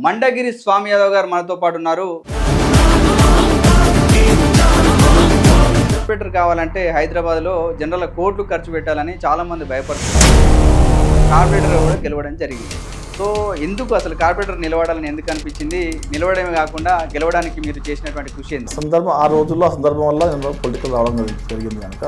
మండగిరి స్వామి యాదవ్ గారు మనతో పాటు ఉన్నారు. కార్పొరేటర్ కావాలంటే హైదరాబాద్లో జనరల్ కోట్లు ఖర్చు పెట్టాలని చాలామంది భయపడుతున్నారు. కార్పొరేటర్ కూడా గెలవడం జరిగింది. సో ఎందుకు అసలు కార్పొరేటర్ నిలబడాలని ఎందుకు అనిపించింది? నిలవడమే కాకుండా గెలవడానికి మీరు చేసినటువంటి కృషి ఏంది? సందర్భం ఆ రోజుల్లో సందర్భం వల్ల నేను పొలిటికల్ రావడం జరిగింది కనుక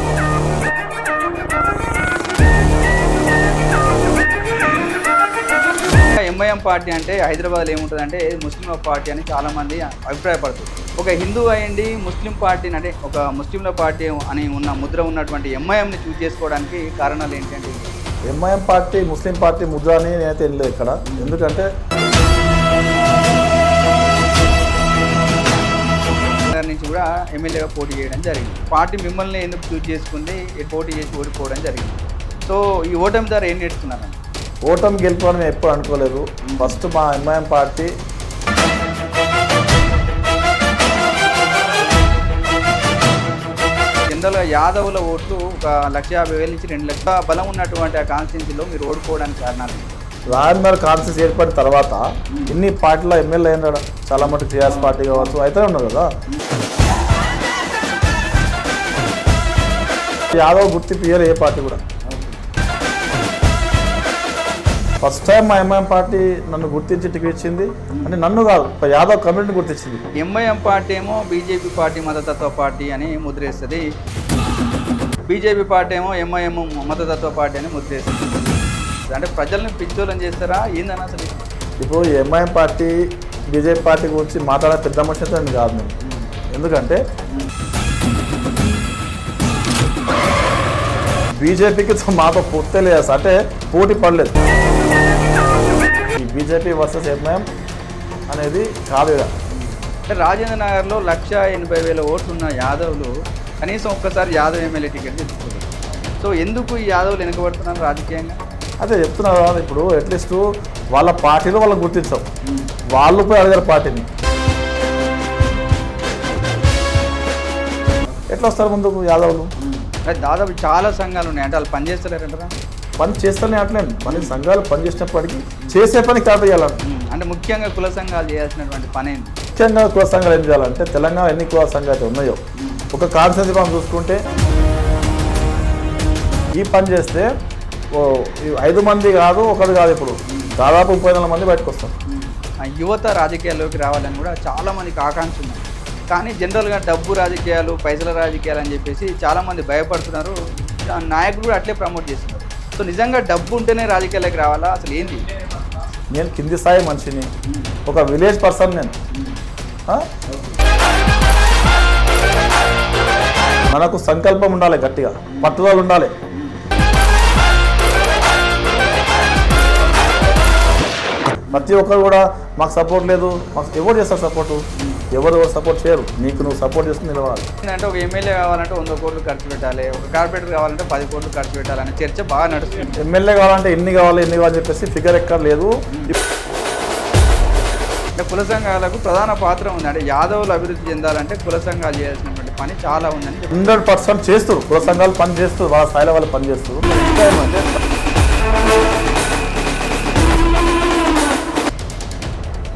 ఎంఐఎం పార్టీ అంటే హైదరాబాద్లో ఏముంటుందంటే ముస్లింల పార్టీ అని చాలామంది అభిప్రాయపడుతుంది. ఒక హిందూ అయ్యండి ముస్లిం పార్టీని అంటే ఒక ముస్లింల పార్టీ అని ఉన్న ముద్ర ఉన్నటువంటి ఎంఐఎంని చూస్ చేసుకోవడానికి కారణాలు ఏంటంటే MIM party Muslim party Mudra అని నేనైతే వెళ్ళలేదు ఇక్కడ. ఎందుకంటే నుంచి కూడా ఎమ్మెల్యేగా పోటీ చేయడం జరిగింది. పార్టీ మిమ్మల్ని ఎందుకు చూస్ చేసుకుంది, పోటీ చేసి ఓడిపోవడం జరిగింది. సో ఈ ఓటమి ద్వారా ఏం నేర్చుకున్నారండి? ఓటమి గెలుపుని మేము ఎప్పుడు అనుకోలేదు. ఫస్ట్ మా ఎంఐఎం పార్టీ జనరల్గా యాదవుల ఓట్లు ఒక 1,50,000 నుంచి 2 లక్షల బలం ఉన్నటువంటి ఆ కాన్స్టిట్యున్సీలో మీరు ఓడిపోవడానికి కారణాలు రాజమౌళి కాన్ఫరెన్స్ ఏర్పడిన తర్వాత ఇన్ని పార్టీలో ఎమ్మెల్యే అయినాడు. చాలా మటుకు టీఆర్ఎస్ పార్టీ కావచ్చు అయితే ఉన్నారు కదా. యాదవ్ గుర్తింపు ఇయ్యరు ఏ పార్టీ కూడా. ఫస్ట్ టైం మా ఎంఐఎం పార్టీ నన్ను గుర్తించి టికెట్ ఇచ్చింది. అంటే నన్ను కాదు, యాదవ్ కమ్యూనిటీని గుర్తించింది. ఎంఐఎం పార్టీ ఏమో బీజేపీ పార్టీ మతతత్వ పార్టీ అని ముద్రేస్తుంది, బీజేపీ పార్టీ ఏమో ఎంఐఎం మతతత్వ పార్టీ అని ముద్రేస్తుంది. అంటే ప్రజల్ని పిచ్చోళ్ళని చేస్తారా ఏందని అసలు? ఇప్పుడు ఎంఐఎం పార్టీ బీజేపీ పార్టీ గురించి మాట్లాడే పెద్ద మనిషి అని కాదు నేను. ఎందుకంటే బీజేపీకి మాతో పొత్తే లేదు, అంటే పోటీ పడలేదు. ఈ బీజేపీ వర్సెస్ ఎంఐఎం అనేది కాదు. రాజేంద్ర నగర్లో 1,80,000 ఓట్లు ఉన్న యాదవ్లు కనీసం ఒక్కసారి యాదవ్ ఎమ్మెల్యే టికెట్ తెచ్చుకోలేదు. సో ఎందుకు ఈ యాదవ్లు వెనుకబడుతున్నారు రాజకీయంగా? అదే చెప్తున్నారు కదా. ఇప్పుడు అట్లీస్ట్ వాళ్ళ పార్టీలో వాళ్ళని గుర్తించాం, వాళ్ళు పోయి అడిగారు పార్టీని. ఎట్లా వస్తారు ముందుకు యాదవ్లు? దాదాపు చాలా సంఘాలు ఉన్నాయి, అంటే వాళ్ళు పనిచేస్తలేరంటారా? పని చేస్తూనే అట్లేదు. పని సంఘాలు పనిచేసినప్పటికీ చేసే పని కాదు చేయాలంటే. అంటే ముఖ్యంగా కుల సంఘాలు చేయాల్సినటువంటి పని ఏంటి? ముఖ్యంగా కుల సంఘాలు ఏం చేయాలంటే తెలంగాణ ఎన్ని కుల సంఘాలు అయితే ఉన్నాయో ఒక కాన్స్టిట్యూన్సీ మనం చూసుకుంటే ఈ పని చేస్తే 5 మంది కాదు, ఒకటి కాదు, ఇప్పుడు దాదాపు 34 మంది బయటకు వస్తారు. యువత రాజకీయాల్లోకి రావాలని కూడా చాలామందికి ఆకాంక్ష ఉంది. కానీ జనరల్గా డబ్బు రాజకీయాలు, పైసల రాజకీయాలు అని చెప్పేసి చాలామంది భయపడుతున్నారు. నాయకులు కూడా అట్లే ప్రమోట్ చేస్తున్నారు. సో నిజంగా డబ్బు ఉంటేనే రాజకీయాల్లోకి రావాలా? అసలు ఏంటి? నేను కింది స్థాయి మనిషిని, ఒక విలేజ్ పర్సన్ నేను. మనకు సంకల్పం ఉండాలి, గట్టిగా పట్టుదల ఉండాలి. ప్రతి ఒక్కరు కూడా మాకు సపోర్ట్ లేదు, మాకు ఎవరు చేస్తారు సపోర్టు? ఎవరు సపోర్ట్ చేయరు. నీకు నువ్వు సపోర్ట్ చేసుకుని నిలవాలి. అంటే ఒక ఎమ్మెల్యే కావాలంటే 100 కోట్లు ఖర్చు పెట్టాలి, ఒక కార్పొరేటర్ కావాలంటే 10 కోట్లు ఖర్చు పెట్టాలని చర్చ బాగా నడుస్తుంది. ఎమ్మెల్యే కావాలంటే ఎన్ని కావాలని చెప్పేసి ఫిగర్ ఎక్కడ లేదు. అంటే కుల సంఘాలకు ప్రధాన పాత్ర ఉంది. అంటే యాదవులు అభివృద్ధి చెందాలంటే కుల సంఘాలు చేయాల్సినటువంటి పని చాలా ఉందని 100% చేస్తారు. కుల సంఘాలు పని చేస్తారు, వాళ్ళ స్థాయిలో వాళ్ళు పని చేస్తారు.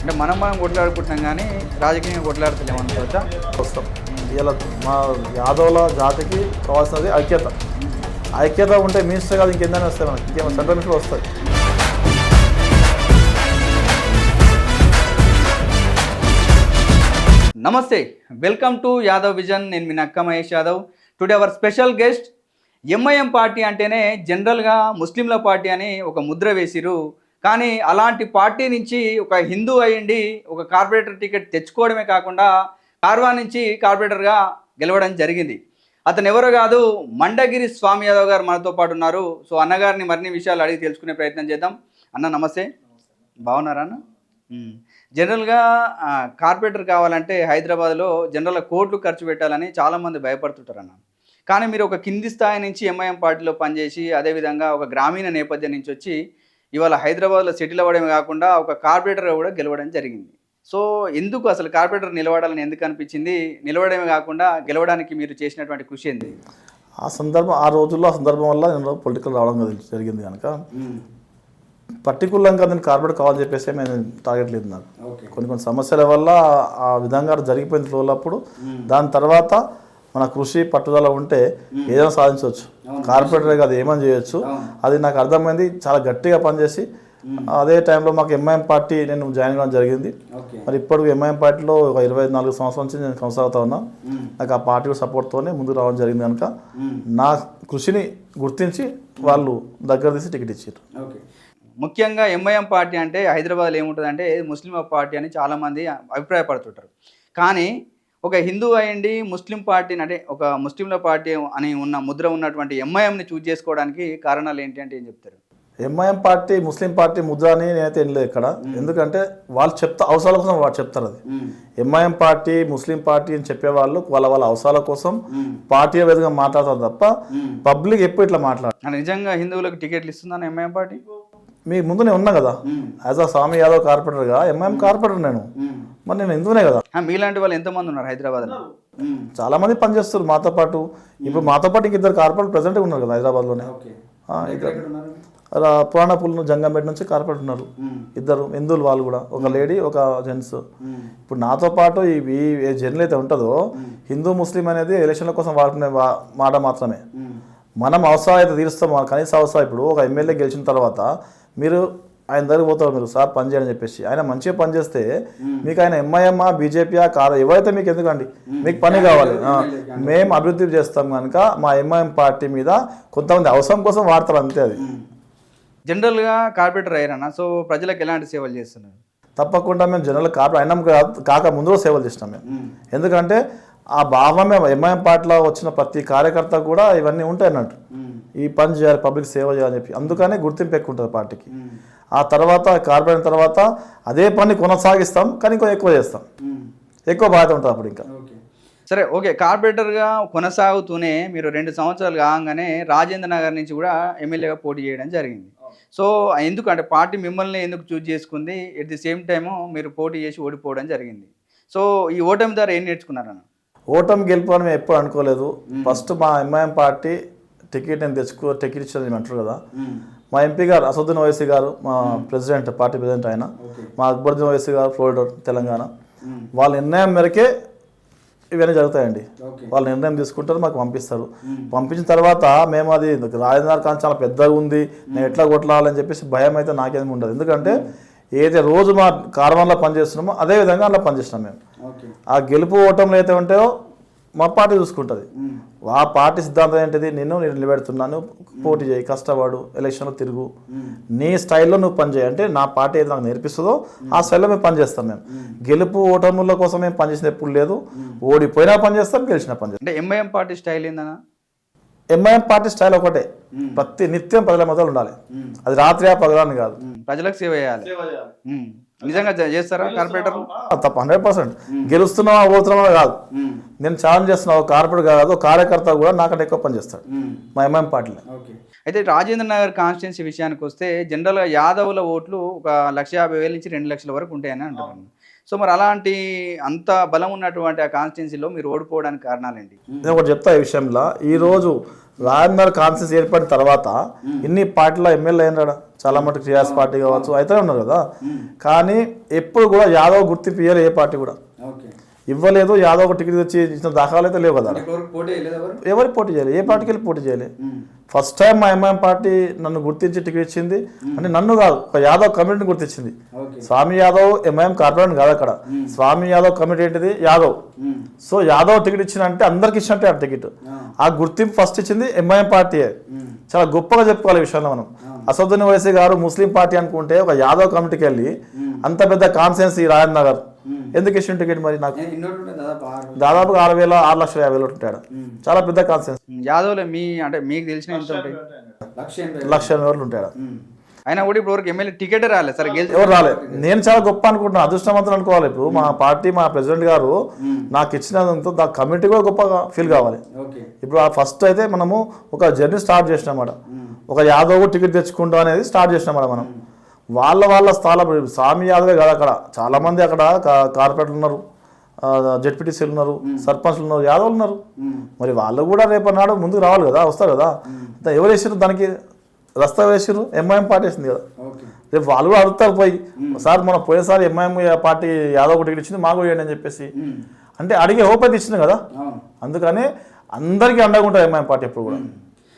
అంటే మనం కొట్లాడుకుంటున్నాం కానీ రాజకీయంగా కొట్లాడుతలేము అనుకోవచ్చా? వస్తాం. ఇలా మా యాదవుల జాతికి కావాల్సినది ఐక్యత. ఐక్యత ఉంటే మినిస్టర్ కాదు ఇంకేందని వస్తాయి, మనకి ఇంకేమో సెంట్రల్ మినిస్టర్ వస్తాయి. నమస్తే, వెల్కమ్ టు యాదవ్ విజన్. నేను మీ నక్క Mahesh Yadav. Today our special guest. MIM party అంటేనే జనరల్గా ముస్లింల పార్టీ అని ఒక ముద్ర వేసిరు. కానీ అలాంటి పార్టీ నుంచి ఒక హిందూ అయ్యండి ఒక కార్పొరేటర్ టికెట్ తెచ్చుకోవడమే కాకుండా కార్వాన్ నుంచి కార్పొరేటర్గా గెలవడం జరిగింది. అతను ఎవరో కాదు, మండగిరి స్వామి యాదవ్ గారు మనతో పాటు ఉన్నారు. సో అన్నగారిని మరిన్ని విషయాలు అడిగి తెలుసుకునే ప్రయత్నం చేద్దాం. అన్న నమస్తే, బాగున్నారా అన్న? జనరల్గా కార్పొరేటర్ కావాలంటే హైదరాబాద్లో జనరల్గా కోట్లు ఖర్చు పెట్టాలని చాలామంది భయపడుతుంటారు అన్న. కానీ మీరు ఒక కింది స్థాయి నుంచి ఎంఐఎం పార్టీలో పనిచేసి అదేవిధంగా ఒక గ్రామీణ నేపథ్యం నుంచి వచ్చి ఇవాళ హైదరాబాద్లో సెటిల్ అవ్వడమే కాకుండా ఒక కార్పొరేటర్గా కూడా గెలవడం జరిగింది. సో ఎందుకు అసలు కార్పొరేటర్ నిలబడాలని ఎందుకు అనిపించింది? నిలవడమే కాకుండా గెలవడానికి మీరు చేసినటువంటి కృషి ఏంది? ఆ రోజుల్లో సందర్భం వల్ల నేను పొలిటికల్ రావడం జరిగింది కనుక పర్టికులర్గా నేను కార్పొరేట్ కావాలని చెప్పేసి నేను టార్గెట్ లేదు నాకు. కొన్ని సమస్యల వల్ల ఆ విధంగా జరిగిపోయింది ఫ్లోలప్పుడు. దాని తర్వాత మన కృషి పట్టుదల ఉంటే ఏదైనా సాధించవచ్చు. కార్పొరేటర్ కాదు ఏమని చేయొచ్చు. అది నాకు అర్థమైంది. చాలా గట్టిగా పనిచేసి అదే టైంలో మాకు ఎంఐఎం పార్టీ నేను జాయిన్ కావడం జరిగింది. మరి ఇప్పుడు ఎంఐఎం పార్టీలో ఒక 24 సంవత్సరాల నుంచి నేను కొనసాగుతా ఉన్నా. నాకు ఆ పార్టీ సపోర్ట్తోనే ముందుకు రావడం జరిగింది కనుక నా కృషిని గుర్తించి వాళ్ళు దగ్గర తీసి టికెట్ ఇచ్చారు. ముఖ్యంగా ఎంఐఎం పార్టీ అంటే హైదరాబాద్లో ఏముంటుందంటే ముస్లిం పార్టీ అని చాలామంది అభిప్రాయపడుతుంటారు. కానీ ఒక హిందూ అయ్యండి ముస్లిం పార్టీని అంటే ఒక ముస్లింల పార్టీ అని ఉన్న ముద్ర ఉన్నటువంటి ఎంఐఎంని చూజ్ చేసుకోవడానికి కారణాలు ఏంటి అంటే ఏం చెప్తారు? MIM party Muslim party Mudra అని నేనైతే వినలేదు ఇక్కడ. ఎందుకంటే వాళ్ళు అవసరాల కోసం వాళ్ళు చెప్తారు. అది ఎంఐఎం పార్టీ ముస్లిం పార్టీ అని చెప్పేవాళ్ళు వాళ్ళ అవసరాల కోసం పార్టీ విధంగా మాట్లాడతారు తప్ప పబ్లిక్ ఎప్పుడు ఇట్లా మాట్లాడారు. నిజంగా హిందువులకు టికెట్లు ఇస్తుందని ఎంఐఎం పార్టీ మీ ముందు నేను ఉన్నా కదా, యాజ్ అ స్వామి యాదవ్ కార్పొరేటర్గా ఎంఐఎం కార్పొరేటర్ నేను. మరి నేను హిందువునే కదా. మీలాంటి వాళ్ళు ఎంతమంది ఉన్నారు హైదరాబాద్లో? చాలా మంది పనిచేస్తారు మాతో పాటు. ఇప్పుడు మాతో పాటు ఇంక 2 కార్పొరేట్ ప్రెసెంట్ ఉన్నారు కదా హైదరాబాద్లోనే. పురాణపూల్ జంగంపేట నుంచి కార్పొరేట్ ఉన్నారు 2 హిందువులు వాళ్ళు కూడా, ఒక లేడీ ఒక జెంట్స్. ఇప్పుడు నాతో పాటు ఈ జర్నల్ అయితే ఉంటుందో హిందూ ముస్లిం అనేది ఎలక్షన్ల కోసం వాడుకునే మాట మాత్రమే. మనం అవసరం అయితే తీరుస్తాం. కనీస అవసరం ఇప్పుడు ఒక ఎమ్మెల్యే గెలిచిన తర్వాత మీరు ఆయన దగ్గర పోతారు, మీరు సార్ పని చేయని చెప్పేసి ఆయన మంచిగా పని చేస్తే మీకు ఆయన ఎంఐఎంఆ బీజేపీయా కాదా ఎవరైతే మీకు ఎందుకండి, మీకు పని కావాలి. మేము అభివృద్ధి చేస్తాం కనుక మా ఎంఐఎం పార్టీ మీద కొంతమంది అవసరం కోసం వాడతారు అంతే. అది జనరల్గా కార్పొరేటర్ అయ్యారన్న, సో ప్రజలకు ఎలాంటి సేవలు చేస్తున్నారు? తప్పకుండా మేము జనరల్ కార్పొరేట్ అయినాం కాక ముందు సేవలు చేసినాం మేము. ఎందుకంటే ఆ భావమే ఎంఐఎం పార్టీలో వచ్చిన ప్రతి కార్యకర్త కూడా ఇవన్నీ ఉంటాయి అన్నట్టు. ఈ పని చేయాలి, పబ్లిక్ సేవ చేయాలని చెప్పి, అందుకనే గుర్తింపు ఎక్కువ ఉంటుంది పార్టీకి. ఆ తర్వాత కార్పొరేట్ తర్వాత అదే పని కొనసాగిస్తాం, కానీ ఇంకో ఎక్కువ చేస్తాం, ఎక్కువ బాధ్యత ఉంటుంది అప్పుడు ఇంకా. సరే ఓకే, కార్పొరేటర్గా కొనసాగుతూనే మీరు 2 సంవత్సరాలు కాగానే రాజేంద్ర నగర్ నుంచి కూడా ఎమ్మెల్యేగా పోటీ చేయడం జరిగింది. సో ఎందుకంటే పార్టీ మిమ్మల్ని ఎందుకు చూజ్ చేసుకుంది? ఎట్ ది సేమ్ టైము మీరు పోటీ చేసి ఓడిపోవడం జరిగింది. సో ఈ ఓటమి ద్వారా ఏం నేర్చుకున్నారన్న? ఓటమి గెలుపు అని మేము ఎప్పుడు అనుకోలేదు. ఫస్ట్ మా ఎంఐఎం పార్టీ టికెట్ నేను టికెట్ ఇచ్చేది అంటారు కదా, మా ఎంపీ గారు అసదుద్దీన్ ఓవైసీ గారు మా ప్రెసిడెంట్, పార్టీ ప్రెసిడెంట్ ఆయన, మా అక్బరుద్దీన్ ఓవైసీ గారు ఫ్లోరిడర్ తెలంగాణ, వాళ్ళ నిర్ణయం మేరకే ఇవన్నీ జరుగుతాయండి. వాళ్ళు నిర్ణయం తీసుకుంటారు, మాకు పంపిస్తారు. పంపించిన తర్వాత మేము అది రాజేంద్ర ఖాన్ చాలా పెద్దగా ఉంది, నేను ఎట్లా కొట్లాడాలని చెప్పేసి భయం అయితే నాకేమి ఉండదు. ఎందుకంటే ఏదైతే రోజు మా కార్వాన్లో పనిచేస్తున్నామో అదే విధంగా అలా పనిచేస్తున్నాం మేము. ఆ గెలుపు ఓటంలో అయితే ఉంటాయో మా పార్టీ చూసుకుంటుంది. ఆ పార్టీ సిద్ధాంతం ఏంటిది, నేను నిలబెడుతున్నాను, పోటీ చేయి, కష్టపడు, ఎలక్షన్లో తిరుగు, నీ స్టైల్లో నువ్వు పని చేయి అంటే నా పార్టీ ఏది నాకు నేర్పిస్తుందో ఆ స్టైల్లో మేము పనిచేస్తాం. మేము గెలుపు ఓటముల కోసం మేము పనిచేసిన ఎప్పుడు లేదు. ఓడిపోయినా పనిచేస్తాం, గెలిచినా పనిచేస్తాం. అంటే ఎంఐఎం పార్టీ స్టైల్ ఏందన్నా? ఎంఐఎం పార్టీ స్టైల్ ఒకటే, ప్రతి నిత్యం ప్రజల మధ్యలో ఉండాలి. అది రాత్రి పగలని కాదు, ప్రజలకు సేవ చేయాలి. నిజంగా చేస్తారా కార్పొరేటర్? తప్ప 100%. గెలుస్తున్నావా ఓడుతున్నావా కాదు, నేను ఛాలెంజ్ చేస్తున్నా. ఒక కార్పొరేటర్ కాదు, కార్యకర్త కూడా నాకంటే ఎక్కువ పనిచేస్తాడు మా ఎంఐఎం పార్టీలో. అయితే రాజేంద్ర నగర్ కాన్స్టిట్యున్సీ విషయానికి వస్తే జనరల్గా యాదవుల ఓట్లు ఒక 150,000 నుంచి 2 లక్షల వరకు ఉంటాయని అంటారు. సో మరి అలాంటి అంత బలం ఉన్నటువంటి ఆ కాన్స్టిట్యున్సీలో మీరు ఓడిపోవడానికి కారణాలేంటి? నేను ఒకటి చెప్తా ఈ విషయంలో. ఈరోజు రాజేంద్ర కాన్స్టిట్యున్సీ ఏర్పడిన తర్వాత ఇన్ని పార్టీలో ఎమ్మెల్యే అయినాడా, చాలా మటుకు టీఆర్ఎస్ పార్టీ కావచ్చు అయితే ఉన్నారు కదా, కానీ ఎప్పుడు కూడా యాదవ్ గుర్తింపు ఇవ్వలేదు, ఏ పార్టీ కూడా ఇవ్వలేదు. యాదవ్ ఒక టికెట్ తెచ్చి ఇచ్చిన దాఖలు అయితే లేవు కదా. ఎవరు పోటీ చేయలేదు, ఏ పార్టీకి వెళ్ళి పోటీ చేయలేదు. ఫస్ట్ టైం మా ఎంఐఎం పార్టీ నన్ను గుర్తించి టికెట్ ఇచ్చింది. అంటే నన్ను కాదు, ఒక యాదవ్ కమిటీని గుర్తించింది. స్వామి యాదవ్ ఎంఐఎం కార్పొరేట్ కాదు అక్కడ. స్వామి యాదవ్ కమిటీ ఏంటిది, యాదవ్. సో యాదవ్ టికెట్ ఇచ్చినంటే అందరికి ఇచ్చినట్టే ఆ టికెట్. ఆ గుర్తింపు ఫస్ట్ ఇచ్చింది ఎంఐఎం పార్టీయే. చాలా గొప్పగా చెప్పుకోవాలి ఈ విషయంలో మనం. అసదుద్దీన్ ఓవైసీ గారు ముస్లిం పార్టీ అనుకుంటే ఒక యాదవ్ కమిటీకి వెళ్ళి అంత పెద్ద కాన్స్టిట్యున్సీ రాజేంద్ర నగర్ ఎందుకు ఇచ్చిన టికెట్ మరి నాకు దాదాపుగా 6,50,000 ఉంటాడు. చాలా పెద్ద కాన్స్టిట్యున్సీ. యాదవ్లో మీ అంటే మీకు తెలిసిన ఎంత ఉంటాయి? 1,80,000 ఉంటాడు. అయినా కూడా ఇప్పుడు వరకు ఎమ్మెల్యే టికెట్ రాలేదు సార్, ఎవరు రాలేదు. నేను చాలా గొప్ప అనుకుంటున్నాను, అదృష్టవంతులు అనుకోవాలి. ఇప్పుడు మా పార్టీ మా ప్రెసిడెంట్ గారు నాకు ఇచ్చినందుకు దా కమిటీ కూడా గొప్పగా ఫీల్ కావాలి. ఇప్పుడు ఆ ఫస్ట్ అయితే మనము ఒక జర్నీ స్టార్ట్ చేసినామాట, ఒక యాదవ్ టికెట్ తెచ్చుకుంటాం అనేది స్టార్ట్ చేసినామాట మనం. వాళ్ళ స్థానం స్వామి యాదవే కాదు, అక్కడ చాలామంది అక్కడ కార్పొరేటర్లు ఉన్నారు, జెడ్పీటీసీలు ఉన్నారు, సర్పంచ్లు ఉన్నారు, యాదవులు ఉన్నారు. మరి వాళ్ళు కూడా రేపన్నాడు ముందుకు రావాలి కదా, వస్తారు కదా. ఎవరు వేసారు దానికి రస్తా వేసారు, ఎంఐఎం పార్టీ వేసింది కదా. రేపు వాళ్ళు కూడా అడుగుతారు పోయి సార్ మనం పోయేసారి ఎంఐఎం పార్టీ యాదవ్ టికెట్ ఇచ్చింది మాకు వేయండి అని చెప్పేసి అంటే అడిగే హోప్ అయితే ఇచ్చింది కదా. అందుకని అందరికీ అండగా ఉంటుంది ఎంఐఎం పార్టీ ఎప్పుడు కూడా.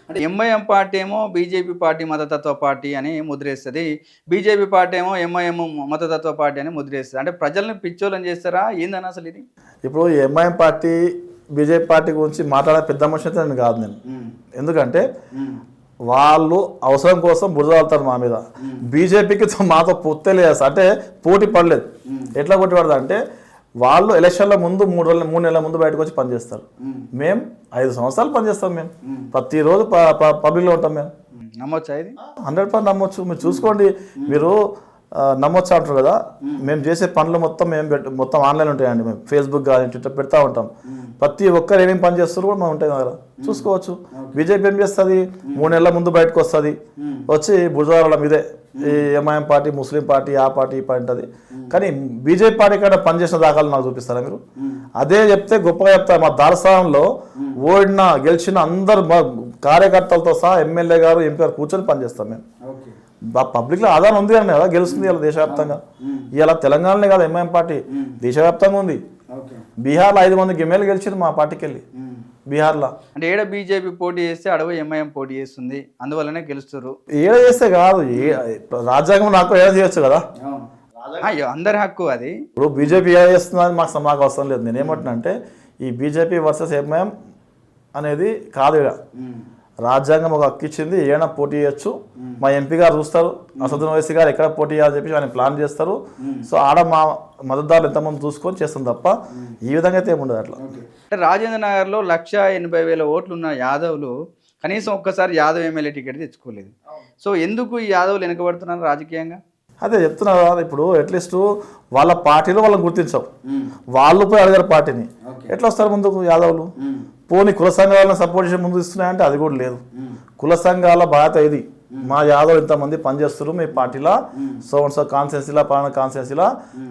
అంటే ఎంఐఎం పార్టీ ఏమో బీజేపీ పార్టీ మతతత్వ పార్టీ అని ముద్రేస్తుంది, బీజేపీ పార్టీ ఏమో ఎంఐఎం మతతత్వ పార్టీ అని ముద్రేస్తుంది. అంటే ప్రజల్ని పిచ్చోళ్ళని చేస్తారా ఏందని అసలు ఇది? ఇప్పుడు ఎంఐఎం పార్టీ బీజేపీ పార్టీ గురించి మాట్లాడే పెద్ద మనిషి అయితే నేను కాదు నేను. ఎందుకంటే వాళ్ళు అవసరం కోసం బురదలుతారు మా మీద. బీజేపీకి మాతో పొత్తే లేదు అంటే పోటీ పడలేదు. ఎట్లా పోటీ పడదు అంటే వాళ్ళు ఎలక్షన్ల ముందు 3 నెలల ముందు బయటకు వచ్చి పనిచేస్తారు. మేము 5 సంవత్సరాలు పనిచేస్తాం. మేము ప్రతిరోజు పబ్లిక్లో ఉంటాం. మేము నమ్మొచ్చా ఇది? 100% నమ్మొచ్చు. మీరు చూసుకోండి, మీరు నమ్మొచ్చు అంటారు కదా. మేము చేసే పనులు మొత్తం మొత్తం ఆన్లైన్ ఉంటాయండి. మేము ఫేస్బుక్ కానీ ట్విట్టర్ పెడతా ఉంటాం. ప్రతి ఒక్కరు ఏమేమి పని చేస్తారు కూడా మనం ఉంటాయి కదా, చూసుకోవచ్చు. బీజేపీ ఏం చేస్తుంది, 3 నెలల ముందు బయటకు వస్తుంది, వచ్చి బురదల మీదే ఈ ఎంఐఎం పార్టీ ముస్లిం పార్టీ ఆ పార్టీ ఈ పార్టీ ఉంటుంది. కానీ బీజేపీ పార్టీ కంటే పనిచేసిన దాఖలు నాకు చూపిస్తారా మీరు? అదే చెప్తే గొప్పగా చెప్తారు. మా దారస్థానంలో ఓడిన గెలిచిన అందరు కార్యకర్తలతో సహా ఎమ్మెల్యే గారు ఎంపీ గారు కూర్చొని పనిచేస్తాం మేము. పబ్లిక్లో ఆధారం ఉంది కానీ కదా గెలుస్తుంది ఇలా దేశవ్యాప్తంగా. ఇలా తెలంగాణలో కాదు ఎంఐఎం పార్టీ దేశవ్యాప్తంగా ఉంది. బీహార్లో 5 మంది ఎమ్మెల్యే గెలిచింది మా పార్టీకి వెళ్ళి బీహార్లో. అంటే ఏడ బీజేపీ పోటీ చేస్తే అడవి ఎంఐఎం పోటీ చేస్తుంది, అందువల్లనే గెలుస్తారు. ఏడ చేస్తే కాదు, రాజ్యాంగం నాకు ఏడ చేయొచ్చు కదా, అందరి హక్కు అది. ఇప్పుడు బీజేపీ ఏడ చేస్తుందని మాకు అవసరం లేదు. నేనేమంటున్నా అంటే ఈ బీజేపీ వర్సెస్ ఎంఐఎం అనేది కాదు. ఇక్కడ రాజ్యాంగం ఒక హక్కు ఇచ్చింది, ఏమైనా పోటీ చేయొచ్చు. మా ఎంపీ గారు చూస్తారు, అసదుద్దీన్ ఓవైసీ గారు ఎక్కడ పోటీ చేయాలని చెప్పి ఆయన ప్లాన్ చేస్తారు. సో ఆడ మా మద్దతుదారులు ఎంతమంది చూసుకొని చేస్తాం తప్ప ఈ విధంగా అయితే ఏముండదు అట్లా. అంటే రాజేంద్ర నగర్లో 180,000 ఓట్లు ఉన్న యాదవ్లు కనీసం ఒక్కసారి యాదవ్ ఎమ్మెల్యే టికెట్ తెచ్చుకోలేదు. సో ఎందుకు ఈ యాదవ్లు వెనుకబడుతున్నారు రాజకీయంగా? అదే చెప్తున్నా కదా. ఇప్పుడు అట్లీస్ట్ వాళ్ళ పార్టీలో వాళ్ళని గుర్తించవు, వాళ్ళు పోయి అడిగారు పార్టీని. ఎట్లా వస్తారు ముందుకు యాదవ్లు? పోనీ కుల సంఘాలను సపోర్ట్ చేసి ముందు ఇస్తున్నాయంటే అది కూడా లేదు. కుల సంఘాల బాధ్యత ఇది. మా యాదవ్ ఇంతమంది పనిచేస్తారు మీ పార్టీలో, సో కాన్స్టిట్యున్సీలా పలానా కాన్స్టిట్యున్సీలా,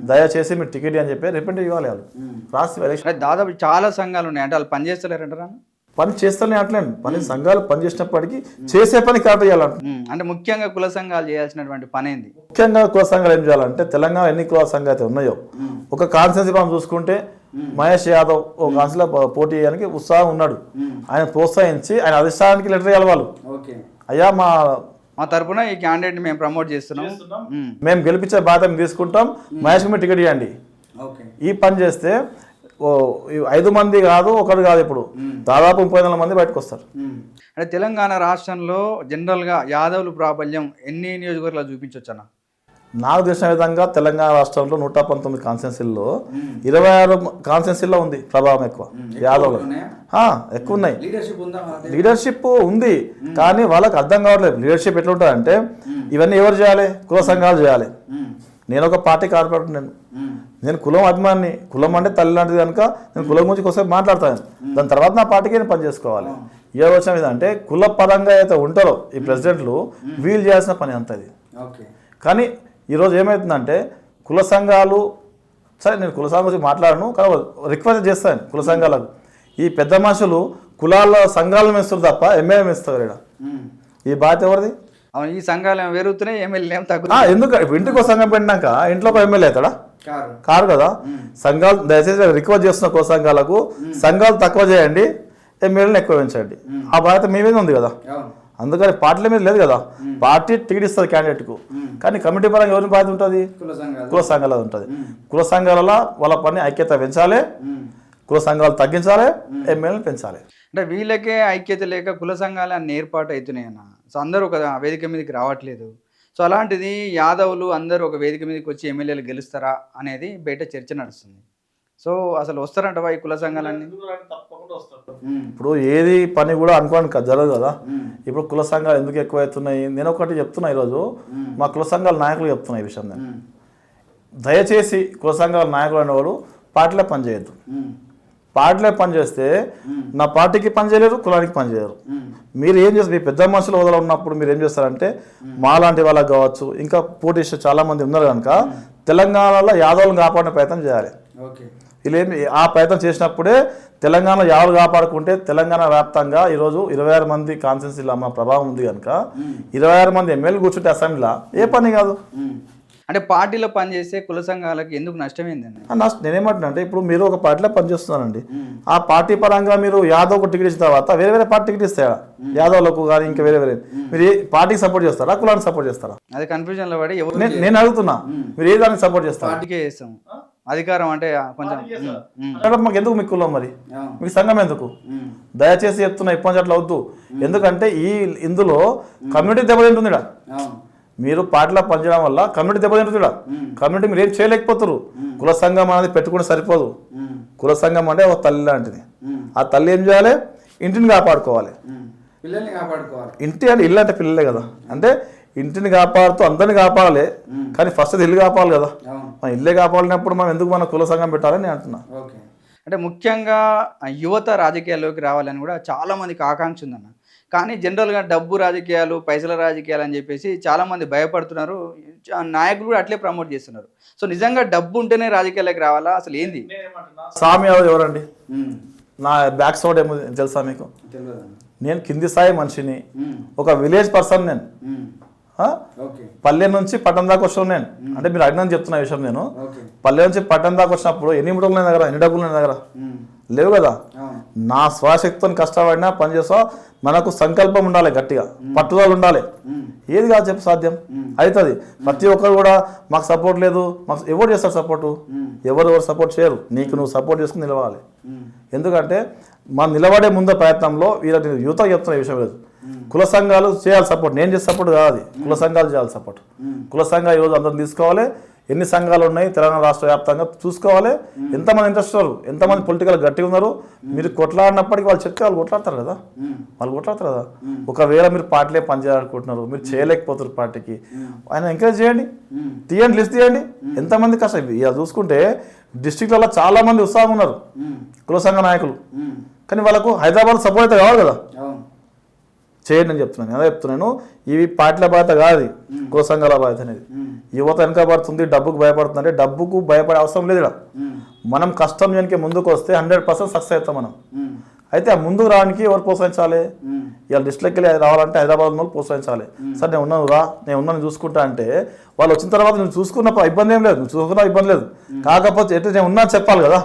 దయచేసి మీరు టికెట్ అని చెప్పి రిప్రజెంట్ ఇవ్వాలి. వాళ్ళు రాష్ట్ర దాదాపు చాలా సంఘాలు ఉన్నాయి, అంటే వాళ్ళు పనిచేస్తలేరంటారా? పని చేస్తూనే అట్లేదు. పని సంఘాలు పనిచేసినప్పటికీ చేసే పని కరెక్ట్ చేయాలంట. అంటే ముఖ్యంగా కుల సంఘాలు చేయాల్సినటువంటి పని ఏంది? ముఖ్యంగా కుల సంఘాలు ఏం చేయాలంటే తెలంగాణ ఎన్ని కుల సంఘాలు అయితే ఉన్నాయో ఒక కాన్స్టిట్యున్సీ మనం చూసుకుంటే మహేష్ యాదవ్ ఒక కాన్స్టిట్యూన్సీలో పోటీ చేయడానికి ఉత్సాహం ఉన్నాడు. ఆయన ప్రోత్సహించి ఆయన అధిష్టానానికి లెటర్ ఇవ్వాలి. వాళ్ళు అయ్యా మా తరపున ఈ క్యాండిడేట్ మేము ప్రమోట్ చేస్తున్నాం, మేము గెలిపించే బాధ్యత తీసుకుంటాం, మహేష్కి మీరు టికెట్ ఇవ్వండి. ఈ పని చేస్తే 5 మంది కాదు, ఒకరు కాదు, ఇప్పుడు దాదాపు 30,000 మంది బయటకు వస్తారు. అంటే తెలంగాణ రాష్ట్రంలో జనరల్గా యాదవ్లు ప్రాబల్యం ఎన్ని నియోజకవర్గాలు చూపించవచ్చు అన్న? నాకు తెలిసిన విధంగా తెలంగాణ రాష్ట్రంలో 119 కాన్స్టిట్యున్సీల్లో 26 కాన్స్టిట్యున్సీల్లో ఉంది ప్రభావం ఎక్కువ యాదవ్లు. ఎక్కువ ఉన్నాయి. లీడర్షిప్ ఉంది కానీ వాళ్ళకి అర్థం కావట్లేదు. లీడర్షిప్ ఎట్లా ఉంటుంది అంటే ఇవన్నీ ఎవరు చేయాలి? కుల సంఘాలు చేయాలి. నేను ఒక పార్టీ కార్పొరేటర్, నేను కులం అభిమాని. కులం అంటే తల్లి లాంటిది కనుక నేను కులం గురించి ఒకసారి మాట్లాడతాను. దాని తర్వాత నా పార్టీకి నేను పని చేసుకోవాలి. ఏ వచ్చిన ఏంటంటే కుల పరంగా అయితే ఉంటారో ఈ ప్రెసిడెంట్లు వీళ్ళు చేయాల్సిన పని అంతది. కానీ ఈరోజు ఏమవుతుందంటే కుల సంఘాలు, సరే నేను కుల సంఘం గురించి మాట్లాడను కానీ రిక్వెస్ట్ చేస్తాను కుల సంఘాలకు. ఈ పెద్ద మనుషులు కులాల సంఘాలను మెస్తారు తప్ప ఎమ్మెల్యే మెస్తారు ఇక్కడ. ఈ బాధ్యత ఎవరిది? ఈ సంఘాలు పెరుగుతున్నాయి, ఎమ్మెల్యే తగ్గు. ఎందుకు ఇంటికి ఒక సంఘం పెట్టినాక ఇంట్లో ఒక ఎమ్మెల్యే అవుతాడా? కారు కదా. సంఘాలు దయచేసి రిక్వెస్ట్ చేస్తున్న కుల సంఘాలకు సంఘాలు తక్కువ చేయండి, ఎమ్మెల్యేలను ఎక్కువ పెంచండి. ఆ బాధ్యత మీ మీద ఉంది కదా. అందుకని పార్టీల మీద లేదు కదా. పార్టీ టికెట్ ఇస్తుంది క్యాండిడేట్కు, కానీ కమిటీ పరంగా ఎవరిని బాధ్యత ఉంటుంది? కుల సంఘాల ఉంటుంది. కుల సంఘాలలో వాళ్ళ పని ఐక్యత పెంచాలి, కుల సంఘాలు తగ్గించాలి, ఎమ్మెల్యేలు పెంచాలి. అంటే వీళ్ళకే ఐక్యత లేక కుల సంఘాలు అన్ని ఏర్పాటు అవుతున్నాయి అన్న. సో అందరూ ఒక వేదిక మీదకి రావట్లేదు. సో అలాంటిది యాదవులు అందరూ ఒక వేదిక మీదకి వచ్చి ఎమ్మెల్యేలు గెలుస్తారా అనేది బయట చర్చ నడుస్తుంది. సో అసలు వస్తారంట ఈ కుల సంఘాలన్నీ? ఇప్పుడు ఏది పని కూడా అనుకోవడానికి జరగదు కదా. ఇప్పుడు కుల సంఘాలు ఎందుకు ఎక్కువ అవుతున్నాయి? నేను ఒకటి చెప్తున్నా, ఈరోజు మా కుల సంఘాల నాయకులు చెప్తున్నా ఈ విషయం. నేను దయచేసి కుల సంఘాల నాయకులు అనేవాడు పార్టీలో పనిచేయద్దు. పార్టీలో పనిచేస్తే నా పార్టీకి పనిచేయలేరు, కులానికి పనిచేయరు. మీరు ఏం చేస్తారు? మీ పెద్ద మనుషులు వదల ఉన్నప్పుడు మీరు ఏం చేస్తారంటే మాలాంటి వాళ్ళకి కావచ్చు, ఇంకా పోటీ చాలా మంది ఉన్నారు కనుక తెలంగాణలో యాదవులను కాపాడే ప్రయత్నం చేయాలి. వీళ్ళేమి ఆ ప్రయత్నం చేసినప్పుడే తెలంగాణ యావలు కాపాడుకుంటే తెలంగాణ వ్యాప్తంగా ఈరోజు 26 మంది కాన్స్టిట్యున్సీలో మా ప్రభావం ఉంది కనుక 26 మంది ఎమ్మెల్యేలు కూర్చుంటే అసెంబ్లీలో ఏ పని కాదు. అంటే పార్టీలో పనిచేసే కుల సంఘాలకు ఎందుకు నష్టమైందండి? నేనేమంటున్నా అంటే ఇప్పుడు మీరు ఒక పార్టీలో పనిచేస్తున్నారండి, ఆ పార్టీ పరంగా మీరు యాదవ్కు టికెట్ ఇచ్చిన తర్వాత వేరే వేరే పార్టీ టికెట్ ఇస్తారా? యాదవ్లకు కానీ ఇంకా వేరే వేరే మీరు ఏ పార్టీకి సపోర్ట్ చేస్తారా, కులానికి సపోర్ట్ చేస్తారా? అది కన్ఫ్యూజన్ లో పడి ఎవరు నేను అడుగుతున్నా, మీరు ఏ దానికి సపోర్ట్ చేస్తారా? పార్టీకే చేస్తాం. అధికారం అంటే కొంచెం అంటే మాకు ఎందుకు మీకు కులం, మరి మీకు సంఘం ఎందుకు? దయచేసి చెప్తున్నా, ఇప్పటి అట్లా వద్దు. ఎందుకంటే ఇందులో కమ్యూనిటీ దెబ్బతింటుంది. మీరు పార్టీలో పనిచేయడం వల్ల కమ్యూనిటీ దెబ్బతింటుంది. కమ్యూనిటీ మీరు ఏం చేయలేకపోతారు. కుల సంఘం అనేది పెట్టుకుంటే సరిపోదు. కుల సంఘం అంటే ఒక తల్లి లాంటిది. ఆ తల్లి ఏం చేయాలి? ఇంటిని కాపాడుకోవాలి. పిల్లల్ని కాపాడుకోవాలి. ఇంటి అంటే ఇల్లు అంటే పిల్లలే కదా. అంటే ఇంటిని కాపాడుతూ అందరిని కాపాడాలి, కానీ ఫస్ట్ ఇల్లు కాపాడాలి కదా. మన ఇల్లే కాపాడినప్పుడు మనం ఎందుకు మన కుల సంఘం పెట్టాలని నేను అంటున్నా. అంటే ముఖ్యంగా యువత రాజకీయాల్లోకి రావాలని కూడా చాలా మందికి ఆకాంక్ష ఉందన్న. కానీ జనరల్గా డబ్బు రాజకీయాలు, పైసల రాజకీయాలు అని చెప్పేసి చాలామంది భయపడుతున్నారు. నాయకులు కూడా అట్లే ప్రమోట్ చేస్తున్నారు. సో నిజంగా డబ్బు ఉంటేనే రాజకీయాల్లోకి రావాలా? అసలు ఏంది? స్వామి ఎవరండి? నా బ్యాక్ సైడ్ ఏమో తెలుసా మీకు? నేను కింది స్థాయి మనిషిని, ఒక విలేజ్ పర్సన్. నేను పల్లె నుంచి పట్టణం దాకా వచ్చాను నేను. అంటే మీరు అడిగిన చెప్తున్న విషయం. నేను పల్లె నుంచి పట్టణం దాకా వచ్చినప్పుడు ఎన్ని ముఠలు దగ్గర, ఎన్ని డబ్బులు నా దగ్గర లేవు కదా. నా స్వశక్తిని కష్టపడినా పనిచేస్తా. మనకు సంకల్పం ఉండాలి, గట్టిగా పట్టుదల ఉండాలి. ఏది కాదు చెప్పు సాధ్యం అవుతుంది. ప్రతి ఒక్కరు కూడా మాకు సపోర్ట్ లేదు, మాకు ఎవరు చేస్తారు సపోర్టు? ఎవరు సపోర్ట్ చేయరు. నీకు నువ్వు సపోర్ట్ చేసుకుని నిలవాలి. ఎందుకంటే మనం నిలబడే ముందు ప్రయత్నంలో వీళ్ళకి యువత చెప్తున్న విషయం లేదు. కుల సంఘాలు చేయాలి సపోర్ట్. నేను చేసే సపోర్ట్ కాదు, కుల సంఘాలు చేయాలి సపోర్ట్. కుల సంఘాలు ఈరోజు అందరం తీసుకోవాలి. ఎన్ని సంఘాలు ఉన్నాయి తెలంగాణ రాష్ట్ర వ్యాప్తంగా చూసుకోవాలి. ఎంతమంది ఇంట్రెస్ట్ ఉన్నారు, ఎంతమంది పొలిటికల్ గట్టిగా ఉన్నారు. మీరు కొట్లాడినప్పటికీ వాళ్ళు చెప్తే వాళ్ళు కొట్లాడతారు కదా. ఒకవేళ మీరు పార్టీలే పనిచేయాలనుకుంటున్నారు, మీరు చేయలేకపోతారు పార్టీకి, ఆయన ఎంకరేజ్ చేయండి, తీయండి, లిస్ట్ తీయండి. ఎంతమంది కష్టం ఇలా చూసుకుంటే డిస్ట్రిక్ట్లలో చాలా మంది ఉత్సాహంగా ఉన్నారు కుల సంఘ నాయకులు. కానీ వాళ్ళకు హైదరాబాద్ సపోర్ట్ అయితే కావాలి కదా. చేయండి అని చెప్తున్నాను. అదే చెప్తున్నాను, ఇవి పార్టీల బాధ్యత కాదు, కుల సంఘాల బాధ్యత అనేది. యువత వెనకబడుతుంది, డబ్బుకు భయపడుతుంది. అంటే డబ్బుకు భయపడే అవసరం లేదు. మనం కష్టం చేయడానికి ముందుకు వస్తే 100% సక్సెస్ అవుతాం మనం. అయితే ఆ ముందుకు రావడానికి ఎవరు ప్రోత్సహించాలి? ఇవాళ డిస్ట్రిక్ట్కి వెళ్ళి రావాలంటే హైదరాబాద్ వాళ్ళు ప్రోత్సహించాలి. సార్ నేను ఉన్నాను రా, నేను ఉన్నాను చూసుకుంటా అంటే వాళ్ళు వచ్చిన తర్వాత నువ్వు చూసుకున్నప్పుడు ఇబ్బంది ఏం లేదు, నువ్వు చూసుకున్నా ఇబ్బంది లేదు. కాకపోతే ఎట్లా నేను ఉన్నా చెప్పాలి కదా,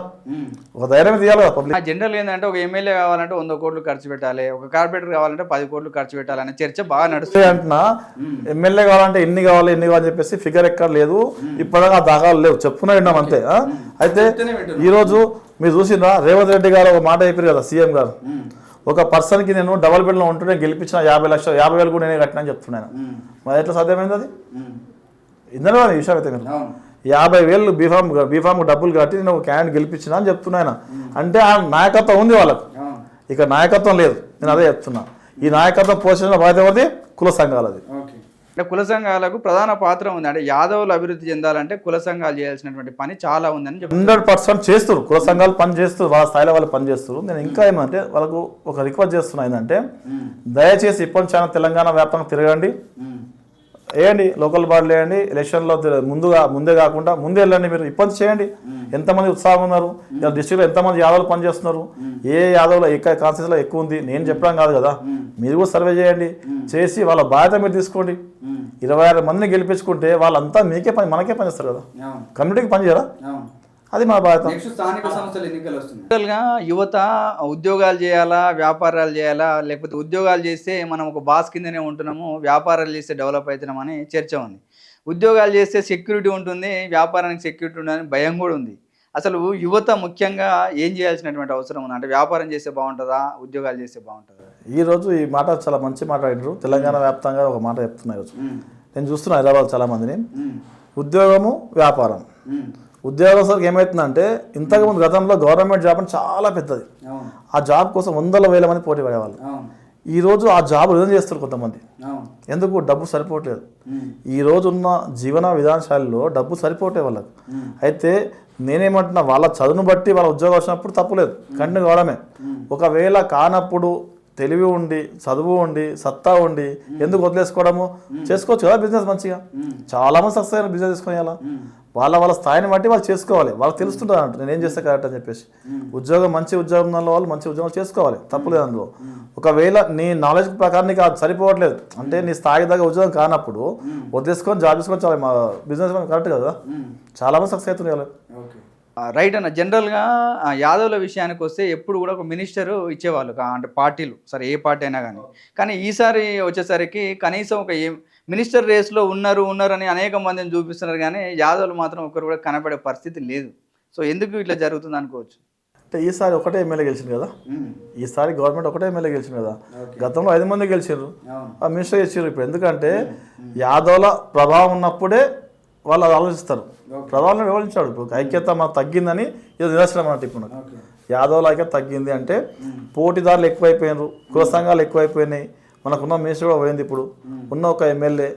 ఒక ధైర్యం తీయాలి కదా పబ్లిక్. జనరల్ ఏంటంటే ఒక ఎమ్మెల్యే కావాలంటే 100 కోట్లు ఖర్చు పెట్టాలి, ఒక కార్పొరేటర్ కావాలంటే 10 కోట్లు ఖర్చు పెట్టాలి అనే చర్చ బాగా నడుస్తుంది అంటున్నా. ఎమ్మెల్యే కావాలంటే ఎన్ని కావాలని చెప్పేసి ఫిగర్ ఎక్కడ లేదు, ఇప్పటిదాకా ఆ దాఖలు లేవు, చెప్పుకునే విన్నాం అంతే. అయితే ఈరోజు మీరు చూసిందా, రేవంత్ రెడ్డి గారు ఒక మాట చెప్పారు కదా సీఎం గారు, ఒక పర్సన్కి నేను డబల్ బెడ్లో ఉంటుంటే గెలిపించిన 50 లక్షలు 50,000 కూడా నేనే కట్టినా అని చెప్తున్నాను. మరి ఎట్లా సాధ్యమైంది అది? ఇందరూ ఈ విషయం అయితే మీరు 50,000 బీఫామ్ డబ్బులు కట్టి నేను ఒక క్యాండిడేట్ గెలిపించిన అని చెప్తున్నాను. అంటే ఆ నాయకత్వం ఉంది వాళ్ళకు, ఇక నాయకత్వం లేదు. నేను అదే చెప్తున్నా. ఈ నాయకత్వం పోషించిన బాధ్యత ఎవరిది? కుల సంఘాలది. అంటే కుల సంఘాలకు ప్రధాన పాత్ర ఉంది. అంటే యాదవులు అభివృద్ధి చెందాలంటే కుల సంఘాలు చేయాల్సినటువంటి పని చాలా ఉందని 100% చేస్తారు. కుల సంఘాలు పని చేస్తారు, వాళ్ళ స్థాయిలో వాళ్ళు పని చేస్తారు. నేను ఇంకా ఏమంటే వాళ్ళకు ఒక రిక్వెస్ట్ చేస్తున్నా ఏంటంటే, దయచేసి ఇప్పటి చాలా తెలంగాణ వ్యాప్తంగా తిరగండి, వేయండి, లోకల్ బాడీలు వేయండి. ఎలక్షన్లో ముందే కాకుండా ముందే వెళ్ళండి. మీరు ఇబ్బంది చేయండి. ఎంతమంది ఉత్సాహం ఉన్నారు, ఇలా డిస్ట్రిక్ట్లో ఎంతమంది యాదవులు పనిచేస్తున్నారు, ఏ యాదవులు ఎక్కడ కాన్స్టిట్యూన్సీలో ఎక్కువ ఉంది, నేను చెప్పడం కాదు కదా. మీరు కూడా సర్వే చేయండి, చేసి వాళ్ళ బాధ్యత మీరు తీసుకోండి. 26 మందిని గెలిపించుకుంటే వాళ్ళంతా మీకే పని, మనకే పనిచేస్తారు కదా, కమ్యూనిటీకి పని చేయరా? అది మా బాధ్యత. జనరల్గా యువత ఉద్యోగాలు చేయాలా, వ్యాపారాలు చేయాలా, లేకపోతే ఉద్యోగాలు చేస్తే మనం ఒక బాస్ కిందనే ఉంటున్నాము, వ్యాపారాలు చేస్తే డెవలప్ అవుతున్నామని చర్చ ఉంది. ఉద్యోగాలు చేస్తే సెక్యూరిటీ ఉంటుంది, వ్యాపారానికి సెక్యూరిటీ ఉందని భయం కూడా ఉంది. అసలు యువత ముఖ్యంగా ఏం చేయాల్సినటువంటి అవసరం ఉంది? అంటే వ్యాపారం చేస్తే బాగుంటుందా, ఉద్యోగాలు చేస్తే బాగుంటుందా? ఈరోజు ఈ మాట చాలా మంచి మాట్లాడినారు. తెలంగాణ వ్యాప్తంగా ఒక మాట చెప్తున్నా. ఈరోజు నేను చూస్తున్నా హైదరాబాద్ చాలా మందిని, ఉద్యోగము వ్యాపారం. ఉద్యోగస్తులకు ఏమవుతుందంటే, ఇంతకుముందు గతంలో గవర్నమెంట్ జాబ్ అంటే చాలా పెద్దది, ఆ జాబ్ కోసం 100,000 మంది పోటీ పడేవాళ్ళు. ఈరోజు ఆ జాబ్ రిజైన్ చేస్తారు కొంతమంది. ఎందుకు? డబ్బు సరిపోవట్లేదు. ఈరోజు ఉన్న జీవన విధాన శైలిలో డబ్బు సరిపోవట్లేదు వాళ్ళకు. అయితే నేనేమంటున్నా, వాళ్ళ చదువును బట్టి వాళ్ళ ఉద్యోగం వచ్చినప్పుడు తప్పులేదు, కంటిన్యూ కావడమే. ఒకవేళ కానప్పుడు తెలివి ఉండి, చదువు ఉండి, సత్తా ఉండి ఎందుకు వదిలేసుకోవడము? చేసుకోవచ్చు కదా బిజినెస్ మంచిగా. చాలా మంది సక్సెస్ అయిన బిజినెస్ తీసుకొని. వాళ్ళ స్థాయిని బట్టి వాళ్ళు చేసుకోవాలి, వాళ్ళకి తెలుస్తుంటుంది అంట నేను ఏం చేస్తే కరెక్ట్ అని చెప్పేసి. ఉద్యోగం మంచి ఉద్యోగం వాళ్ళు మంచి ఉద్యోగాలు చేసుకోవాలి, తప్పులేదు అందులో. ఒకవేళ నీ నాలెడ్జ్ ప్రకారం నీకు అది సరిపోవట్లేదు అంటే నీ స్థాయి దగ్గర ఉద్యోగం కానప్పుడు వదిలేసుకొని జాబ్ చేసుకొని చాలా బిజినెస్ కరెక్ట్ కదా, చాలా మంది సక్సెస్ అవుతుంది. రైట్ అన్న. జనరల్గా యాదవ్ల విషయానికి వస్తే ఎప్పుడు కూడా ఒక మినిస్టరు ఇచ్చేవాళ్ళు అంటే పార్టీలు, సరే ఏ పార్టీ అయినా కానీ ఈసారి వచ్చేసరికి కనీసం ఒక మినిస్టర్ రేస్లో ఉన్నారు అని అనేక మందిని చూపిస్తున్నారు, కానీ యాదవ్లు మాత్రం ఒకరు కూడా కనపడే పరిస్థితి లేదు. సో ఎందుకు ఇట్లా జరుగుతుంది అనుకోవచ్చు? అంటే ఈసారి ఒకటే ఎమ్మెల్యే గెలిచింది కదా, ఈసారి గవర్నమెంట్ ఒకటే ఎమ్మెల్యే గెలిచింది కదా, గతంలో 5 మంది గెలిచారు, ఆ మినిస్టర్ గెలిచారు. ఇప్పుడు ఎందుకంటే యాదవ్ల ప్రభావం ఉన్నప్పుడే వాళ్ళు అది ఆలోచిస్తారు, ప్రభావం వివరించాడు. ఇప్పుడు ఐక్యత మాకు తగ్గిందని ఇది నిదర్శనం అన్నట్టు. ఇప్పుడు యాదవ్ల ఐక్యత తగ్గింది అంటే పోటీదారులు ఎక్కువైపోయినారు, కుల సంఘాలు ఎక్కువైపోయినాయి, మనకున్న మినిస్టర్ కూడా పోయింది. ఇప్పుడు ఉన్న ఒక ఎమ్మెల్యే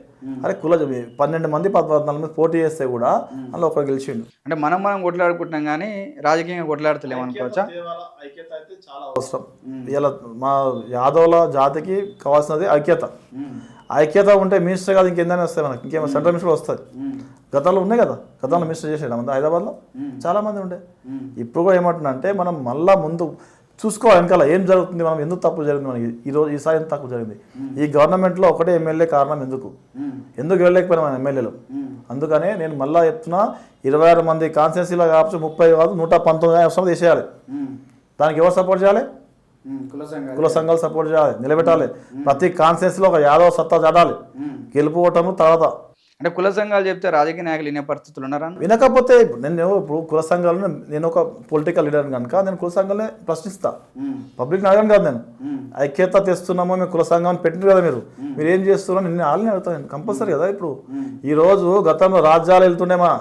అరే 12 మంది 14 మంది పోటీ చేస్తే కూడా అందులో ఒకరు గెలిచిండు. అంటే మనం కొట్లాడుకుంటున్నాం కానీ రాజకీయంగా కొట్లాడతలేము అనుకోవచ్చా? ఐక్యత అయితే చాలా అవసరం. ఇలా మా యాదవ్ల జాతికి కావాల్సినది ఐక్యత. ఐక్యత ఉంటే మినిస్టర్ కాదు ఇంకేందైనా వస్తాయి, మనకి ఇంకేమో సెంట్రల్ మినిస్టర్ వస్తుంది. గతంలో ఉన్నాయి కదా, గతంలో మినిస్టర్ చేసాడు మన హైదరాబాద్లో చాలా మంది ఉండే. ఇప్పుడు కూడా ఏమంటున్నా మనం మళ్ళా ముందు చూసుకోవాలి, వెనకాల ఏం జరుగుతుంది, మనం ఎందుకు తప్పు జరిగింది, మనకి ఈసారి ఎంత తక్కువ జరిగింది. ఈ గవర్నమెంట్లో ఒకటే ఎమ్మెల్యే కారణం ఎందుకు వెళ్ళలేకపోయినా మన ఎమ్మెల్యేలు. అందుకనే నేను మళ్ళీ చెప్తున్నా, 26 మంది కాన్స్టిట్యున్సీలో కావచ్చు, 30 కాదు 119 అవసరం చేసేయాలి. దానికి ఎవరు సపోర్ట్ చేయాలి? కుల సంఘాలు సపోర్ట్ చేయాలి, నిలబెట్టాలి. ప్రతి కాన్స్టిట్యున్సీలో ఒక యాదవ్ సత్తా చాటాలి, గెలుపుకోవటము తర్వాత. అంటే కుల సంఘాలు చెప్తే రాజకీయ నాయకులు వినే పరిస్థితులు ఉన్నారా? వినకపోతే ఇప్పుడు కుల సంఘాలను నేను ఒక పొలిటికల్ లీడర్ కనుక నేను కుల సంఘాలనే ప్రశ్నిస్తా, పబ్లిక్ అడగను కాదు. నేను ఐక్యత తెస్తున్నామో మేము కుల సంఘాన్ని పెట్టిన కదా, మీరు ఏం చేస్తున్నారో నిన్ను వాళ్ళని అడుగుతాను కంపల్సరీ కదా. ఇప్పుడు ఈరోజు గతంలో రాజ్యాలు వెళ్తుండే మా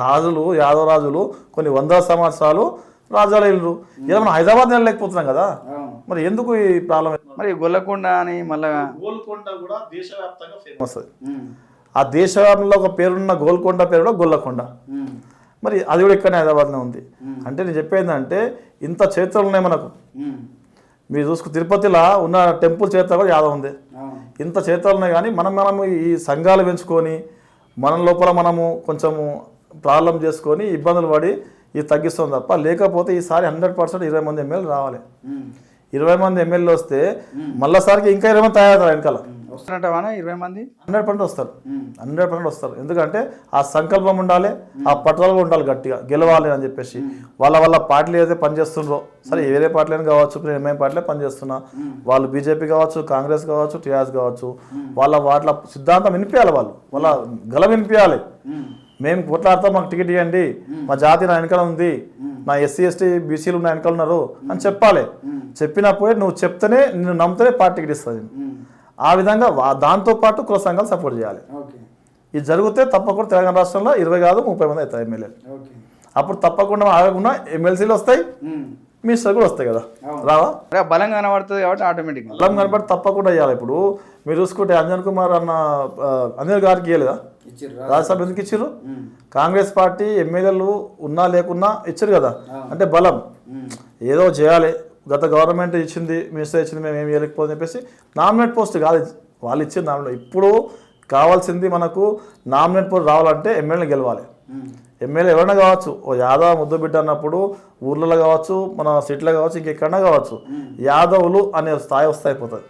రాజులు, యాదవ రాజులు కొన్ని 100 సంవత్సరాలు రాజ్యాలు వెళ్ళరు. ఇలా మనం హైదరాబాద్ వెళ్ళలేకపోతున్నాం కదా, మరి ఎందుకు ఈ ప్రాబ్లం? మరి గొల్లకొండ అని మళ్ళీ గోల్కొండ కూడా దేశవ్యాప్తంగా ఫేమస్. ఆ దేశవ్యాప్తంలో ఒక పేరున్న గోల్కొండ పేరు కూడా గొల్లకొండ. మరి అది కూడా ఇక్కడనే హైదరాబాద్లో ఉంది. అంటే నేను చెప్పేందంటే ఇంత చరిత్రలు ఉన్నాయి మనకు. మీరు చూసుకు తిరుపతిలో ఉన్న టెంపుల్ చరిత్ర కూడా యాదవ్ ఉంది. ఇంత చరిత్రలు ఉన్నాయి, కానీ మనము ఈ సంఘాలు పెంచుకొని మన లోపల మనము కొంచెము ప్రాబ్లం చేసుకొని ఇబ్బందులు పడి ఇది తగ్గిస్తాం తప్ప, లేకపోతే ఈసారి 100% 20 మంది ఎమ్మెల్యేలు రావాలి. 20 మంది ఎమ్మెల్యేలు వస్తే మళ్ళీసారికి ఇంకా 20 మంది తయారవుతారు వెనకాల. వస్తున్నట్టవా 20 మంది? 100% వస్తారు, 100% వస్తారు. ఎందుకంటే ఆ సంకల్పం ఉండాలి, ఆ పట్టుదల ఉండాలి, గట్టిగా గెలవాలి అని చెప్పేసి. వాళ్ళ పార్టీలు ఏదైతే పనిచేస్తున్నారో, సరే వేరే పార్టీలు కావచ్చు, నేను ఎంఐఎం పార్టీలే పనిచేస్తున్నా, వాళ్ళు బీజేపీ కావచ్చు, కాంగ్రెస్ కావచ్చు, టీఆర్ఎస్ కావచ్చు, వాటి సిద్ధాంతం వినిపించాలి, వాళ్ళ గల వినిపించాలి. మేము కొట్లాడతాం, మాకు టికెట్ ఇవ్వండి, మా జాతి నా వెనకాల ఉంది, నా ఎస్సీ ఎస్టీ బీసీలు నా వెనకాల ఉన్నారు అని చెప్పాలి. చెప్పినప్పుడే నువ్వు చెప్తేనే, నిన్ను నమ్మితేనే పార్టీ టికెట్ ఇస్తుంది. ఆ విధంగా దాంతోపాటు కుల సంఘాలు సపోర్ట్ చేయాలి. ఇది జరిగితే తప్పకుండా తెలంగాణ రాష్ట్రంలో 20 కాదు 30 మంది అవుతారు ఎమ్మెల్యేలు. అప్పుడు తప్పకుండా ఆగకుండా ఎమ్మెల్సీలు వస్తాయి, మినిస్టర్ కూడా వస్తాయి కదా, రావా? బలంగా కనబడుతుంది కాబట్టి ఆటోమేటిక్ బలం కనబడి తప్పకుండా ఇవ్వాలి. ఇప్పుడు మీరు చూసుకుంటే అంజన్ కుమార్ అన్న అనిల్ గారికి ఇవ్వలేదా రాజ్యసభ? ఎందుకు ఇచ్చారు? కాంగ్రెస్ పార్టీ ఎమ్మెల్యేలు ఉన్నా లేకున్నా ఇచ్చారు కదా, అంటే బలం. ఏదో చేయాలి, గత గవర్నమెంట్ ఇచ్చింది, మినిస్టర్ ఇచ్చింది, మేము ఏమి ఇవ్వలేకపోతే చెప్పేసి నామినేట్ పోస్ట్ కాదు వాళ్ళు ఇచ్చింది. నామినేట్ ఇప్పుడు కావాల్సింది మనకు నామినేట్ పోస్ట్ రావాలంటే ఎమ్మెల్యేలు గెలవాలి. ఎమ్మెల్యే ఎవరైనా కావచ్చు, ఓ యాదవ్ ముద్దు బిడ్డ అన్నప్పుడు ఊర్లలో కావచ్చు, మన సిటీలో కావచ్చు, ఇంకెక్కడన్నా కావచ్చు, యాదవులు అనే స్థాయి అయిపోతుంది.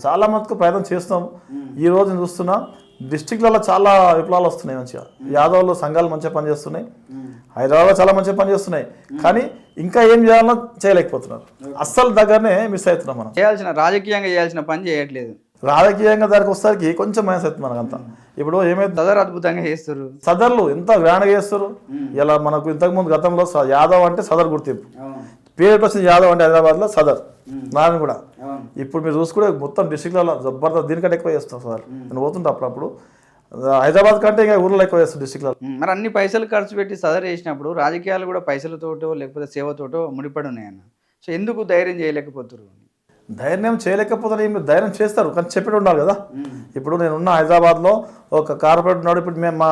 చాలా మటుకు ప్రయత్నం చేస్తాం. ఈ రోజు నేను చూస్తున్నా డిస్టిక్లలో చాలా విప్లవాలు వస్తున్నాయి, మంచిగా యాదవులు సంఘాలు మంచిగా పనిచేస్తున్నాయి, హైదరాబాద్లో చాలా మంచిగా పనిచేస్తున్నాయి. కానీ ఇంకా ఏం చేయాలో చేయలేకపోతున్నారు. అస్సలు దగ్గరనే మిస్ అవుతున్నాం. మనం రాజకీయంగా చేయాల్సిన పని చేయట్లేదు. రాజకీయంగా దానికి వస్తానికి కొంచెం మైనస్ అవుతుంది మనకంతా. ఇప్పుడు ఏమైతే సదర్ అద్భుతంగా చేస్తారు, సదర్లు ఎంత గ్రాండ్గా చేస్తారు. ఇలా మనకు ఇంతకుముందు గతంలో యాదవ్ అంటే సదర్ గుర్తింపు, పేరు వచ్చింది యాదవ్ అంటే హైదరాబాద్లో సదర్, నారాయణ కూడా. ఇప్పుడు మీరు చూసుకుంటే మొత్తం డిస్టిక్లలో జబర్దస్త్ దీనికంటే ఎక్కువ చేస్తాం సార్. నేను పోతుంటా అప్పుడప్పుడు, హైదరాబాద్ కంటే ఇంకా ఊర్లో ఎక్కువ చేస్తాం డిస్టిక్లలో. మరి అన్ని పైసలు ఖర్చు పెట్టి సదర్ చేసినప్పుడు రాజకీయాలు కూడా పైసలతోటో లేకపోతే సేవతోటో ముడిపడి ఉన్నాయన్న. సో ఎందుకు ధైర్యం చేయలేకపోతారు? ధైర్యం చేయలేకపోతే ఏం ధైర్యం చేస్తారు, కానీ చెప్పేది ఉండాలి కదా. ఇప్పుడు నేనున్న హైదరాబాద్లో ఒక కార్పొరేట్ ఉన్నాడు, ఇప్పుడు మేము మా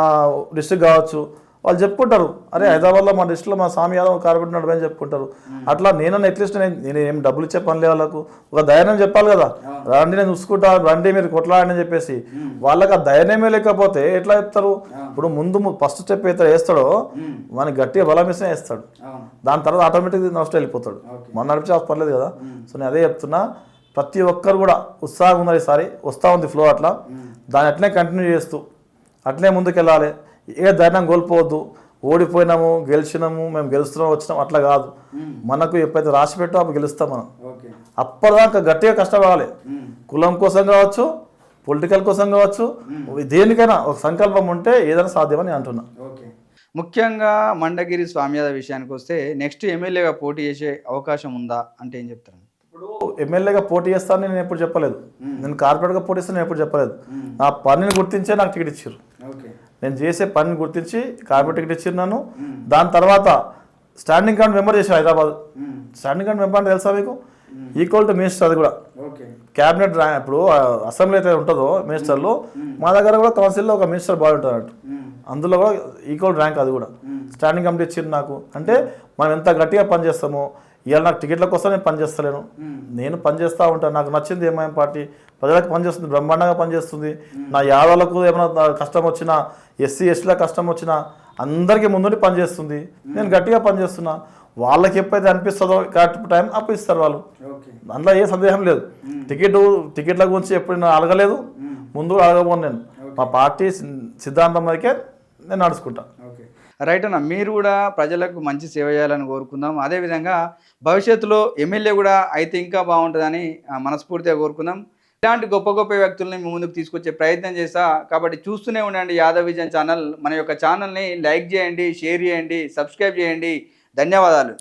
డిస్ట్రిక్ట్ కావచ్చు, వాళ్ళు చెప్పుకుంటారు, అరే హైదరాబాద్లో మా డిస్ట్రిక్ట్లో మా స్వామి యాదవ్ కార్పొరేటర్ ఉన్నాడు అని చెప్పుకుంటారు. అట్లా నేను అట్లీస్ట్ నేను ఏం డబ్బులు ఇచ్చే పని లేదు, వాళ్ళకు ఒక ధైర్యం చెప్పాలి కదా, రండి నేను చూసుకుంటా, రండి మీరు కొట్లాడని చెప్పేసి. వాళ్ళకి ఆ ధైర్యమే లేకపోతే ఎట్లా చెప్తారు? ఇప్పుడు ముందు ఫస్ట్ స్టెప్ అయితే వేస్తాడో మనకి గట్టిగా బలం ఇస్తే వేస్తాడు, దాని తర్వాత ఆటోమేటిక్గా నష్టం వెళ్ళిపోతాడు. మన నడిపే పర్లేదు కదా. సో నేను అదే చెప్తున్నా, ప్రతి ఒక్కరు కూడా ఉత్సాహం ఉన్నది, ఈసారి వస్తూ ఉంది ఫ్లో, అట్లా దాన్ని అట్లనే కంటిన్యూ చేస్తూ అట్లే ముందుకెళ్ళాలి. ఏ ధైర్యం కోల్పోవద్దు. ఓడిపోయినాము గెలిచినాము మేము గెలుస్తున్నాం వచ్చినాం అట్లా కాదు. మనకు ఎప్పుడైతే రాసి పెట్టో అప్పుడు గెలుస్తాం మనం. అప్పటిదాకా గట్టిగా కష్టపడాలి. కులం కోసం కావచ్చు, పొలిటికల్ కోసం కావచ్చు, దేనికైనా ఒక సంకల్పం ఉంటే ఏదైనా సాధ్యమని అంటున్నా. ముఖ్యంగా మండగిరి స్వామి యాదవ్ విషయానికి వస్తే నెక్స్ట్ ఎమ్మెల్యేగా పోటీ చేసే అవకాశం ఉందా అంటే ఏం చెప్తారు? ఇప్పుడు ఎమ్మెల్యేగా పోటీ చేస్తానని నేను ఎప్పుడు చెప్పలేదు, నేను కార్పొరేట్గా పోటీ చేస్తాను నేను ఎప్పుడు చెప్పలేదు. నా పనిని గుర్తించే నాకు టికెట్ ఇచ్చారు, నేను చేసే పనిని గుర్తించి కార్పొరేట్ టికెట్ ఇచ్చారు నన్ను. దాని తర్వాత స్టాండింగ్ కమిటీ మెంబర్ చేశాను హైదరాబాద్. స్టాండింగ్ కమిటీ మెంబర్ అంటే తెలుసా మీకు? ఈక్వల్ టు మినిస్టర్, అది కూడా క్యాబినెట్ ర్యాంక్. ఇప్పుడు అసెంబ్లీ అయితే ఉంటుందో మినిస్టర్లు, మా దగ్గర కూడా కౌన్సిల్లో ఒక మినిస్టర్ బాగా ఉంటుంది అన్నట్టు, అందులో కూడా ఈక్వల్ ర్యాంక్, అది కూడా స్టాండింగ్ కమిటీ ఇచ్చింది నాకు. అంటే మనం ఎంత గట్టిగా పనిచేస్తామో, ఇవాళ నాకు టికెట్ల కోసం నేను పనిచేస్తలేను, నేను పనిచేస్తూ ఉంటాను. నాకు నచ్చింది ఎంఐఎం పార్టీ, ప్రజలకు పనిచేస్తుంది, బ్రహ్మాండంగా పనిచేస్తుంది. నా యాదవులకు ఏమైనా కష్టం వచ్చినా, ఎస్సీ ఎస్టీల కష్టం వచ్చినా అందరికీ ముందుండి పనిచేస్తుంది. నేను గట్టిగా పనిచేస్తున్నా. వాళ్ళకి ఎప్పుడైతే అనిపిస్తుందో కరెక్ట్ టైం అప్పుడు ఇస్తారు వాళ్ళు, అందులో ఏ సందేహం లేదు. టికెట్ల గురించి ఎప్పుడు నేను అడగలేదు, ముందు అడగబోను. నేను మా పార్టీ సిద్ధాంతం అయితే నేను నడుచుకుంటా. రైట్ అన్న, మీరు కూడా ప్రజలకు మంచి సేవ చేయాలని కోరుకుందాం. అదేవిధంగా భవిష్యత్తులో ఎమ్మెల్యే కూడా అయితే ఇంకా బాగుంటుందని మనస్ఫూర్తిగా కోరుకుందాం. ఇలాంటి గొప్ప గొప్ప వ్యక్తుల్ని మీ ముందుకు తీసుకొచ్చే ప్రయత్నం చేస్తా. కాబట్టి చూస్తూనే ఉండండి యాదవ్ విజన్ ఛానల్. మన యొక్క ఛానల్ని లైక్ చేయండి, షేర్ చేయండి, సబ్స్క్రైబ్ చేయండి. ధన్యవాదాలు.